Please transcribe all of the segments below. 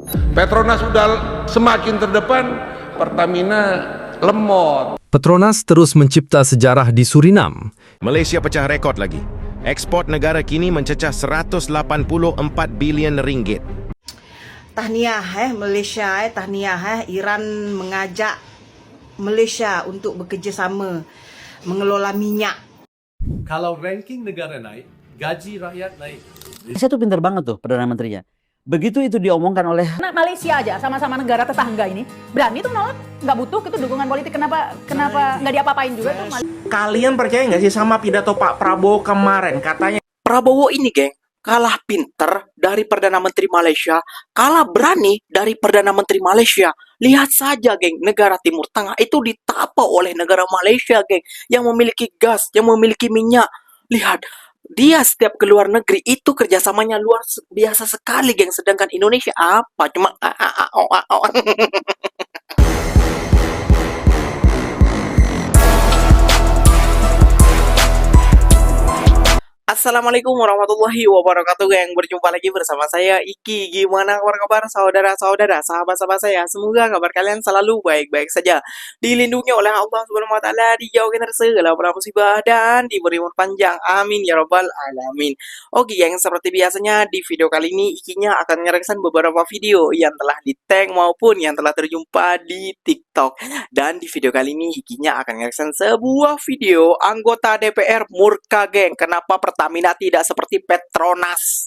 Petronas sudah semakin terdepan, Pertamina lemot. Petronas terus mencipta sejarah di Surinam. Malaysia pecah rekod lagi. Ekspor negara kini mencecah 184 bilion ringgit. Tahniah Malaysia, tahniah Iran mengajak Malaysia untuk bekerjasama mengelola minyak. Kalau ranking negara naik, gaji rakyat naik. Saya tuh pintar banget tuh Perdana Menterinya. Begitu itu diomongkan oleh Malaysia aja sama-sama negara tetangga ini berani tuh nolak, nggak butuh itu dukungan politik, kenapa nggak diapa-apain juga tuh. Kalian percaya nggak sih sama pidato Pak Prabowo kemarin? Katanya Prabowo ini, geng, kalah pinter dari Perdana Menteri Malaysia, kalah berani dari Perdana Menteri Malaysia. Lihat saja, geng, negara Timur Tengah itu ditapa oleh negara Malaysia, geng, yang memiliki gas, yang memiliki minyak. Lihat, dia setiap ke luar negeri itu kerjasamanya luar biasa sekali, geng. Sedangkan Indonesia apa? Cuma Assalamualaikum warahmatullahi wabarakatuh, geng. Berjumpa lagi bersama saya Iki. Gimana kabar saudara-saudara, sahabat-sahabat saya? Semoga kabar kalian selalu baik-baik saja, dilindungi oleh Allah Subhanahu wa taala, dijauhkan dari segala musibah dan diberi umur panjang. Amin ya rabbal alamin. Oke, geng, seperti biasanya di video kali ini Ikinya akan menyerahkan beberapa video yang telah di-tag maupun yang telah terjumpa di TikTok. Dan di video kali ini Ikinya akan menyerahkan sebuah video anggota DPR murka, geng. Kenapa Pertamina tidak seperti Petronas?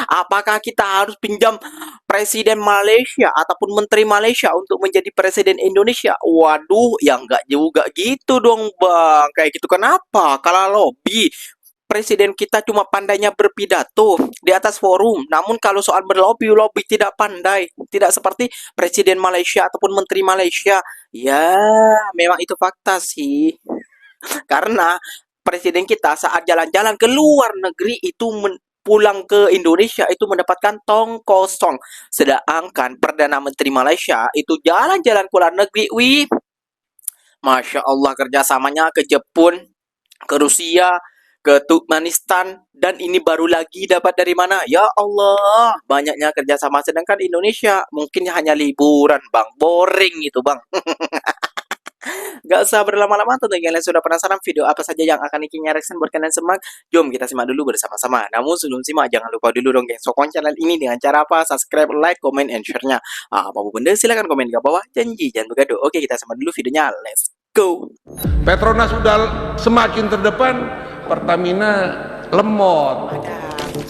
Apakah kita harus pinjam presiden Malaysia ataupun menteri Malaysia untuk menjadi presiden Indonesia? Waduh, ya nggak juga gitu dong, Bang. Kayak gitu kenapa? Kalau lobby, presiden kita cuma pandainya berpidato di atas forum. Namun kalau soal berlobby, lobby tidak pandai. Tidak seperti presiden Malaysia ataupun menteri Malaysia. Ya, memang itu fakta sih. Karena presiden kita saat jalan-jalan ke luar negeri itu pulang ke Indonesia itu mendapatkan tong kosong. Sedangkan Perdana Menteri Malaysia itu jalan-jalan ke luar negeri, wih, Masya Allah, kerjasamanya ke Jepun, ke Rusia, ke Turkmenistan, dan ini baru lagi dapat dari mana? Ya Allah, banyaknya kerjasama. Sedangkan Indonesia mungkin hanya liburan, Bang. Boring itu, Bang. Gak usah berlama-lama, tentu kalian sudah penasaran video apa saja yang akan Iki reaction buat kalian semua. Jom kita simak dulu bersama-sama. Namun sebelum simak, jangan lupa dulu dong, geng, sokong channel ini dengan cara apa? Subscribe, like, comment, and share-nya. Apapun benda silahkan komen di bawah. Janji jangan bergaduh. Oke, kita simak dulu videonya. Let's go. Petronas sudah semakin terdepan, Pertamina lemot.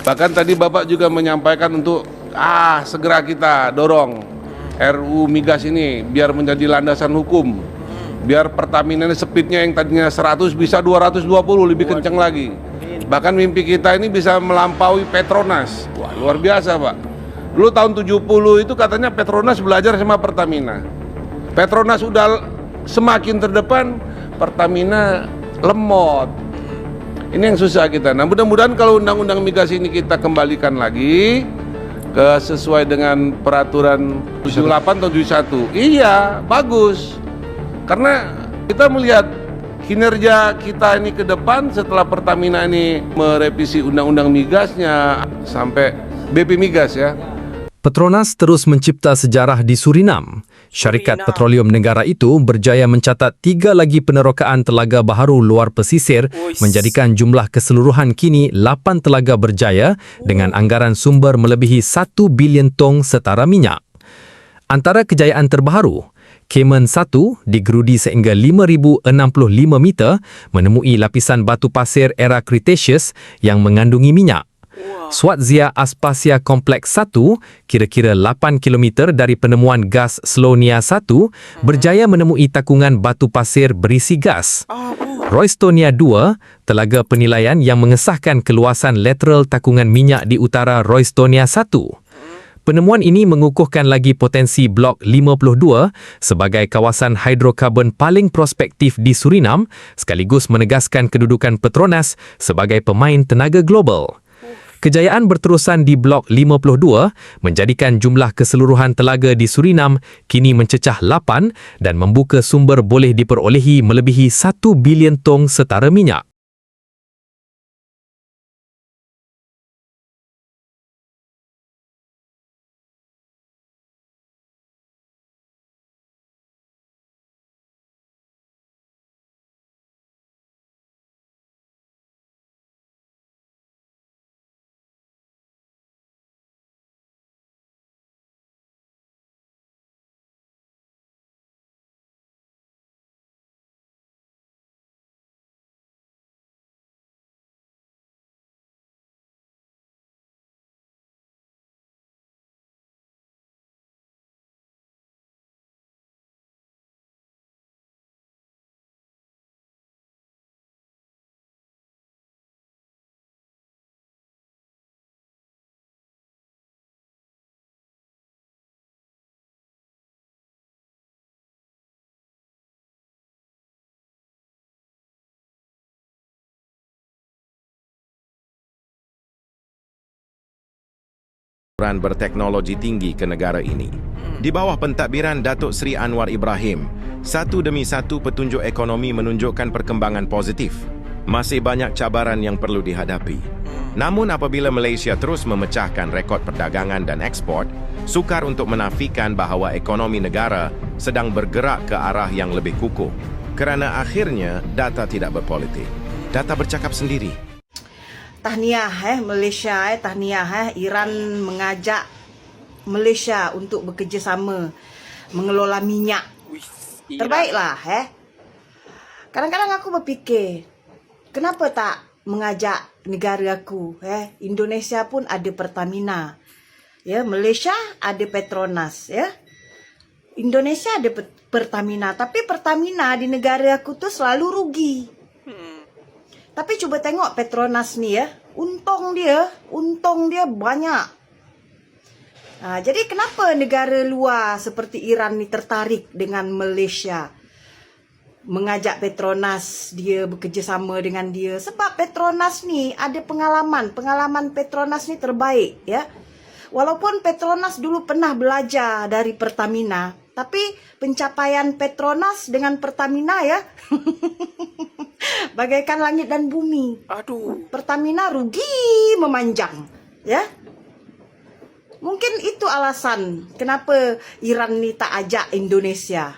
Bahkan tadi Bapak juga menyampaikan untuk segera kita dorong RUU Migas ini biar menjadi landasan hukum. Biar Pertamina ini speednya yang tadinya 100 bisa 220, lebih kencang lagi. Bahkan mimpi kita ini bisa melampaui Petronas. Wah, luar biasa, Pak. Dulu tahun 70 itu katanya Petronas belajar sama Pertamina. Petronas sudah semakin terdepan, Pertamina lemot. Ini yang susah kita. Nah, mudah-mudahan kalau undang-undang migas ini kita kembalikan lagi ke sesuai dengan peraturan 78 tahun 71. Iya, bagus. Karena kita melihat kinerja kita ini ke depan setelah Pertamina ini merevisi undang-undang migasnya sampai BP Migas ya. Petronas terus mencipta sejarah di Surinam. Syarikat Petroleum Negara itu berjaya mencatat 3 lagi penerokaan telaga baharu luar pesisir, menjadikan jumlah keseluruhan kini 8 telaga berjaya dengan anggaran sumber melebihi 1 bilion tong setara minyak. Antara kejayaan terbaru, Cayman 1 digerudi sehingga 5,065 meter menemui lapisan batu pasir era Cretaceous yang mengandungi minyak. Swazia Aspasia Kompleks 1, kira-kira 8 km dari penemuan gas Slonia 1, berjaya menemui takungan batu pasir berisi gas. Roystonia 2, telaga penilaian yang mengesahkan keluasan lateral takungan minyak di utara Roystonia 1. Penemuan ini mengukuhkan lagi potensi Blok 52 sebagai kawasan hidrokarbon paling prospektif di Surinam, sekaligus menegaskan kedudukan Petronas sebagai pemain tenaga global. Kejayaan berterusan di Blok 52 menjadikan jumlah keseluruhan telaga di Surinam kini mencecah 8 dan membuka sumber boleh diperolehi melebihi 1 bilion tong setara minyak. peran berteknologi tinggi ke negara ini. Di bawah pentadbiran Datuk Seri Anwar Ibrahim, satu demi satu petunjuk ekonomi menunjukkan perkembangan positif. Masih banyak cabaran yang perlu dihadapi. Namun apabila Malaysia terus memecahkan rekod perdagangan dan ekspor, sukar untuk menafikan bahawa ekonomi negara sedang bergerak ke arah yang lebih kukuh. Kerana akhirnya data tidak berpolitik. Data bercakap sendiri. Tahniah Malaysia, tahniah Iran mengajak Malaysia untuk bekerjasama mengelola minyak. Terbaiklah Kadang-kadang aku berfikir, kenapa tak mengajak negara aku? Indonesia pun ada Pertamina. Ya, Malaysia ada Petronas, ya. Indonesia ada Pertamina, tapi Pertamina di negara aku tu selalu rugi. Tapi cuba tengok Petronas ni ya, untung dia banyak. Jadi kenapa negara luar seperti Iran ni tertarik dengan Malaysia? Mengajak Petronas dia bekerjasama dengan dia. Sebab Petronas ni ada pengalaman Petronas ni terbaik ya. Walaupun Petronas dulu pernah belajar dari Pertamina, tapi pencapaian Petronas dengan Pertamina ya bagaikan langit dan bumi. Aduh. Pertamina rugi memanjang, ya. Mungkin itu alasan kenapa Iran ni tak ajak Indonesia.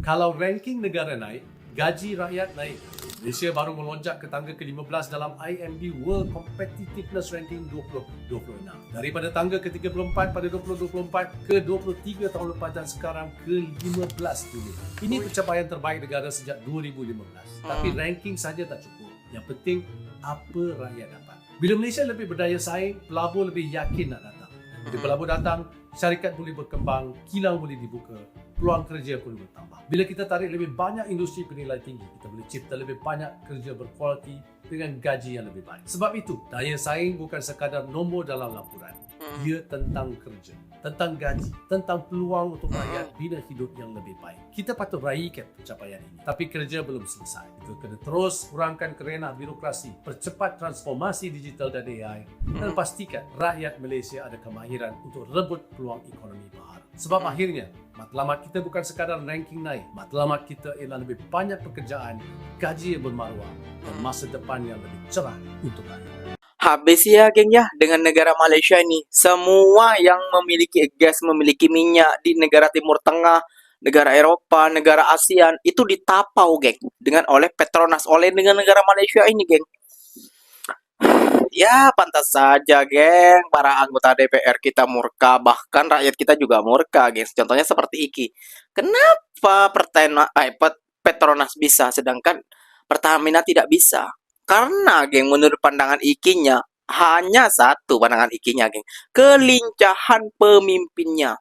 Kalau ranking negara naik, gaji rakyat naik. Malaysia baru melonjak ke tangga ke-15 dalam IMD World Competitiveness Ranking 2026. Daripada tangga ke-34 pada 2024 ke 23 tahun lepas dan sekarang ke-15 dunia. Ini pencapaian terbaik negara sejak 2015. Tapi ranking saja tak cukup. Yang penting, apa rakyat dapat. Bila Malaysia lebih berdaya saing, pelabur lebih yakin nak datang. Bila pelabur datang, syarikat boleh berkembang, kilang boleh dibuka, peluang kerja pun bertambah. Bila kita tarik lebih banyak industri bernilai tinggi, kita boleh cipta lebih banyak kerja berkualiti dengan gaji yang lebih baik. Sebab itu, daya saing bukan sekadar nombor dalam laporan. Ia tentang kerja, tentang gaji, tentang peluang untuk rakyat bina hidup yang lebih baik. Kita patut raikan pencapaian ini. Tapi kerja belum selesai. Kita kena terus kurangkan kerenah birokrasi, percepat transformasi digital dan AI, dan pastikan rakyat Malaysia ada kemahiran untuk rebut peluang ekonomi baharu. Sebab akhirnya, matlamat kita bukan sekadar ranking naik. Matlamat kita ialah lebih banyak pekerjaan, gaji yang bermaruah, dan masa depan yang lebih cerah untuk rakyat. Habis ya geng ya dengan negara Malaysia ini. Semua yang memiliki gas, memiliki minyak di negara Timur Tengah, negara Eropah, negara ASEAN itu ditapau geng dengan oleh Petronas, oleh dengan negara Malaysia ini geng. Ya pantas saja geng para anggota DPR kita murka, bahkan rakyat kita juga murka geng. Contohnya seperti Iki. Kenapa Petronas bisa sedangkan Pertamina tidak bisa? Karena geng menurut pandangan Ikinya hanya satu pandangan Ikinya geng, kelincahan pemimpinnya.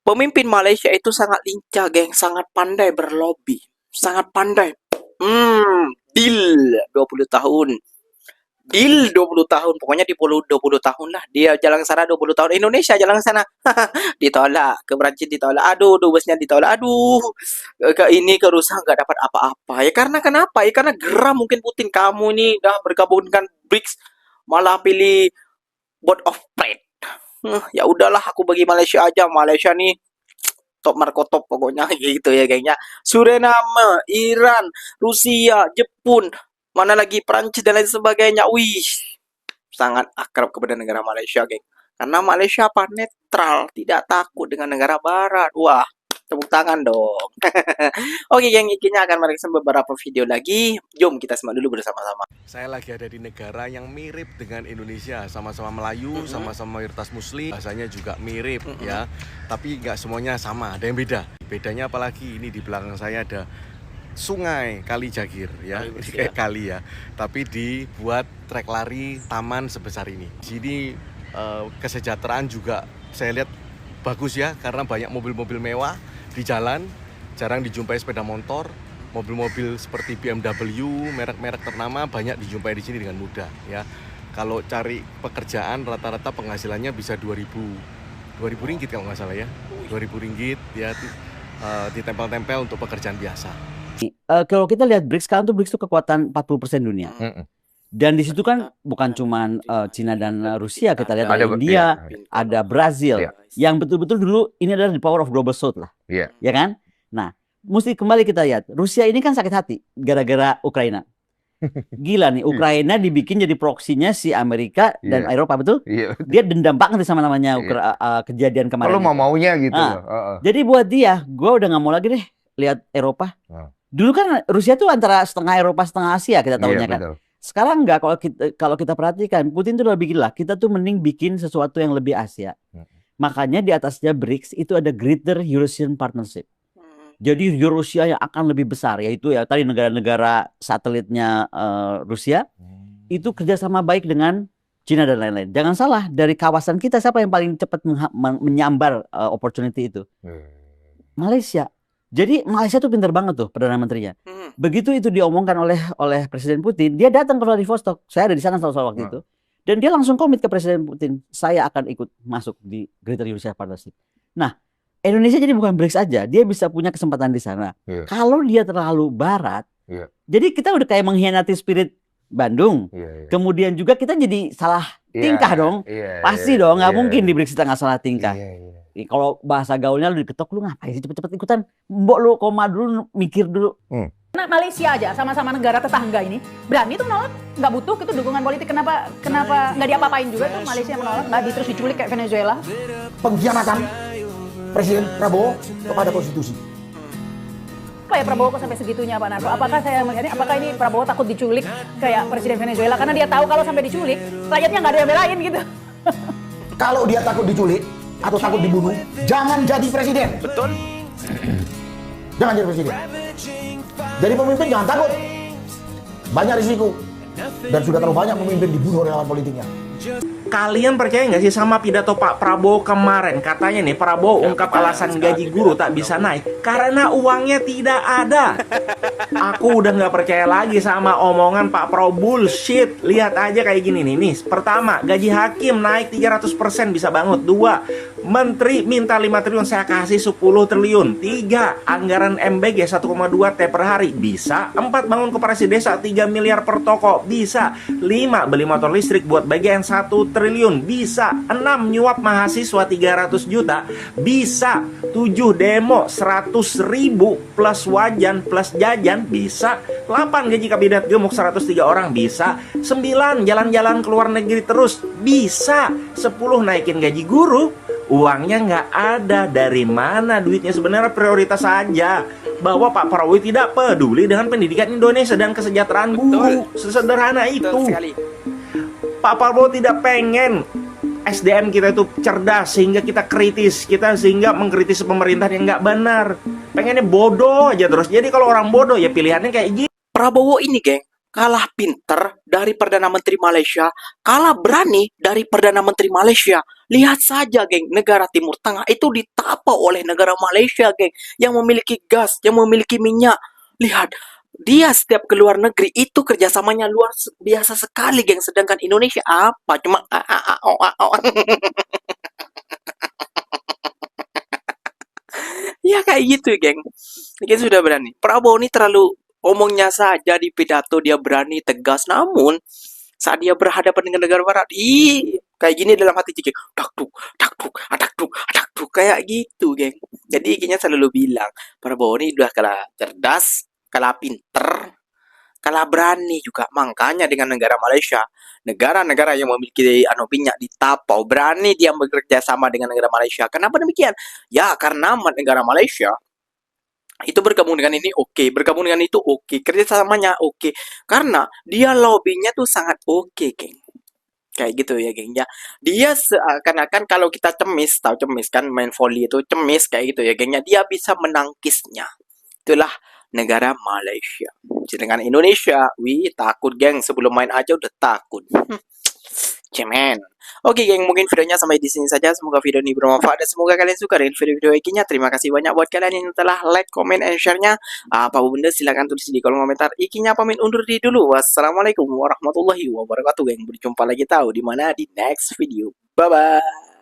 Pemimpin Malaysia itu sangat lincah geng, sangat pandai berlobby, sangat pandai. Deal 20 tahun. Deal 20 tahun, pokoknya di 20 tahun lah. Dia jalan ke sana 20 tahun, Indonesia jalan ke sana. Ditolak, ke Perancis ditolak, aduh, dubesnya ditolak, aduh. Ke ini, ke Rusia nggak dapat apa-apa. Ya karena kenapa? Ya karena geram mungkin Putin. Kamu nih dah bergabung dengan BRICS, malah pilih Board of Trade. Ya udahlah, aku bagi Malaysia aja. Malaysia nih top marko top pokoknya gitu ya gengnya. Suriname, Iran, Rusia, Jepun, mana lagi Perancis dan lain sebagainya. Wih, sangat akrab kepada negara Malaysia, geng. Karena Malaysia apa? Netral, tidak takut dengan negara barat. Wah, tepuk tangan dong. Oke, geng, Ikinya akan meriksa beberapa video lagi. Jom kita simak dulu bersama-sama. Saya lagi ada di negara yang mirip dengan Indonesia, sama-sama Melayu, sama-sama mayoritas Muslim, bahasanya juga mirip ya. Tapi nggak semuanya sama, ada yang beda. Bedanya apalagi ini di belakang saya ada sungai Kali Jagir ya, ini kayak kali ya, tapi dibuat trek lari taman sebesar ini. Di sini kesejahteraan juga saya lihat bagus ya, karena banyak mobil-mobil mewah di jalan, jarang dijumpai sepeda motor, mobil-mobil seperti BMW, merek-merek ternama banyak dijumpai di sini dengan mudah ya. Kalau cari pekerjaan rata-rata penghasilannya bisa 2.000 ringgit kalau nggak salah ya, 2.000 ringgit ya, ditempel-tempel untuk pekerjaan biasa. Kalau kita lihat BRICS sekarang tuh BRICS itu kekuatan 40% dunia. Dan di situ kan bukan cuma Cina dan Rusia, kita lihat ada Ada, India, iya. ada Brazil, Iya. yang betul-betul dulu ini adalah the power of global south lah, Iya. ya kan? Nah, mesti kembali kita lihat, Rusia ini kan sakit hati gara-gara Ukraina. Gila nih, Ukraina dibikin jadi proksinya si Amerika dan Iya. Eropa, betul? Iya. Dia dendam banget sama namanya Iya. kejadian kemarin. Kalau itu. mau-maunya gitu Ah. loh. Heeh. Jadi buat dia, gue udah nggak mau lagi deh lihat Eropa. Ah. Dulu kan Rusia tuh antara setengah Eropa setengah Asia kita tahunya Iya, kan. betul. Sekarang enggak, kalau kita perhatikan Putin tuh udah bikin lah, kita tuh mending bikin sesuatu yang lebih Asia. Makanya di atasnya BRICS itu ada Greater Eurasian Partnership. Jadi Eurasia yang akan lebih besar, yaitu ya tadi negara-negara satelitnya Rusia itu kerjasama baik dengan Cina dan lain-lain. Jangan salah, dari kawasan kita siapa yang paling cepat menyambar opportunity itu? Malaysia. Jadi Malaysia tuh pintar banget tuh Perdana Menterinya. Begitu itu diomongkan oleh Presiden Putin, dia datang ke Vladivostok. Saya ada di sana waktu itu. Dan dia langsung komit ke Presiden Putin, saya akan ikut masuk di Greater Eurasian Partnership. Nah, Indonesia jadi bukan BRICS aja, dia bisa punya kesempatan di sana. Iya. Kalau dia terlalu barat, Iya. jadi kita udah kayak mengkhianati spirit Bandung. Iya. Kemudian juga kita jadi salah tingkah dong. Iya, Pasti iya, dong, nggak iya, mungkin di iya. BRICS kita nggak salah tingkah. Iya, iya. Kalau bahasa gaulnya lu diketok, lu ngapain sih cepet-cepet ikutan? Mbok lu koma dulu, mikir dulu. Nah, Malaysia aja sama-sama negara tetangga ini berani tuh menolak, nggak butuh itu dukungan politik. Kenapa nggak diapa-apain juga tuh Malaysia menolak, nggak terus diculik kayak Venezuela? Pengkhianatan Presiden Prabowo kepada konstitusi. Apa ya Prabowo kok sampai segitunya Pak Narko? Apakah saya melihatnya, apakah ini Prabowo takut diculik kayak Presiden Venezuela karena dia tahu kalau sampai diculik rakyatnya nggak ada yang belain gitu? Kalau dia takut diculik atau takut dibunuh, jangan jadi presiden. Betul. Jangan jadi presiden. Jadi pemimpin jangan takut. Banyak risiko. Dan sudah terlalu banyak pemimpin dibunuh oleh lawan politiknya. Kalian percaya nggak sih sama pidato Pak Prabowo kemarin? Katanya nih Prabowo ungkap alasan gaji guru tak bisa naik karena uangnya tidak ada. Aku udah nggak percaya lagi sama omongan Pak Prabowo, bullshit. Lihat aja kayak gini nih. Pertama, gaji hakim naik 300% bisa banget. 2, menteri minta 5 triliun, saya kasih 10 triliun. 3, anggaran MBG 1,2 T per hari bisa. 4, bangun koperasi desa 3 miliar per toko bisa. 5, beli motor listrik buat bagian 1 triliun bisa. 6, nyuap mahasiswa 300 juta bisa. 7, demo 100 ribu plus wajan plus jajan bisa. 8, gaji kabinet gemuk 103 orang bisa. 9, jalan-jalan ke luar negeri terus bisa. 10, naikin gaji guru. Uangnya nggak ada. Dari mana duitnya? Sebenarnya prioritas saja bahwa Pak Prabowo tidak peduli dengan pendidikan Indonesia dan kesejahteraan guru. Sesederhana itu. Betul sekali. Pak Prabowo tidak pengen SDM kita itu cerdas sehingga kita kritis, sehingga mengkritisi pemerintahan yang nggak benar. Pengennya bodoh aja terus. Jadi kalau orang bodoh ya pilihannya kayak gitu. Prabowo ini, geng, kalah pinter dari Perdana Menteri Malaysia, kalah berani dari Perdana Menteri Malaysia. Lihat saja, geng, negara Timur Tengah itu ditapa oleh negara Malaysia, geng, yang memiliki gas, yang memiliki minyak. Lihat, dia setiap ke luar negeri itu kerjasamanya luar biasa sekali, geng. Sedangkan Indonesia apa? Cuma ya kayak gitu, geng. Kita sudah berani. Prabowo ini terlalu omongnya saja di pidato dia berani tegas, namun saat dia berhadapan dengan negara barat, kayak gini dalam hati geng, dakduk, dakduk, adakduk, adakduk, kayak gitu, geng. Jadi kayaknya selalu bilang Prabowo ini udah kalah cerdas, kalah pinter, kalah berani juga. Makanya dengan negara Malaysia, negara-negara yang memiliki minyak ditapau, berani dia bekerja sama dengan negara Malaysia. Kenapa demikian? Ya karena negara Malaysia itu bergabung dengan ini oke, bergabung dengan itu oke, kerjasamanya oke, karena dia lobbynya tuh sangat oke, geng. Kayak gitu ya, geng, ya. Dia seakan-akan kalau kita cemis, tahu cemis kan, main volley itu cemis kayak gitu ya, gengnya, dia bisa menangkisnya. Itulah negara Malaysia. Sedangkan Indonesia, wih, takut, geng, sebelum main aja udah takut. Cemen. Oke, geng, mungkin videonya sampai di sini saja. Semoga video ini bermanfaat dan semoga kalian suka dengan video-video ikinya. Terima kasih banyak buat kalian yang telah like, comment, and share-nya. Apa benda silahkan tulis di kolom komentar. Ikinya pamit undur diri dulu. Wassalamualaikum warahmatullahi wabarakatuh, geng. Berjumpa lagi tahu di mana di next video. Bye bye.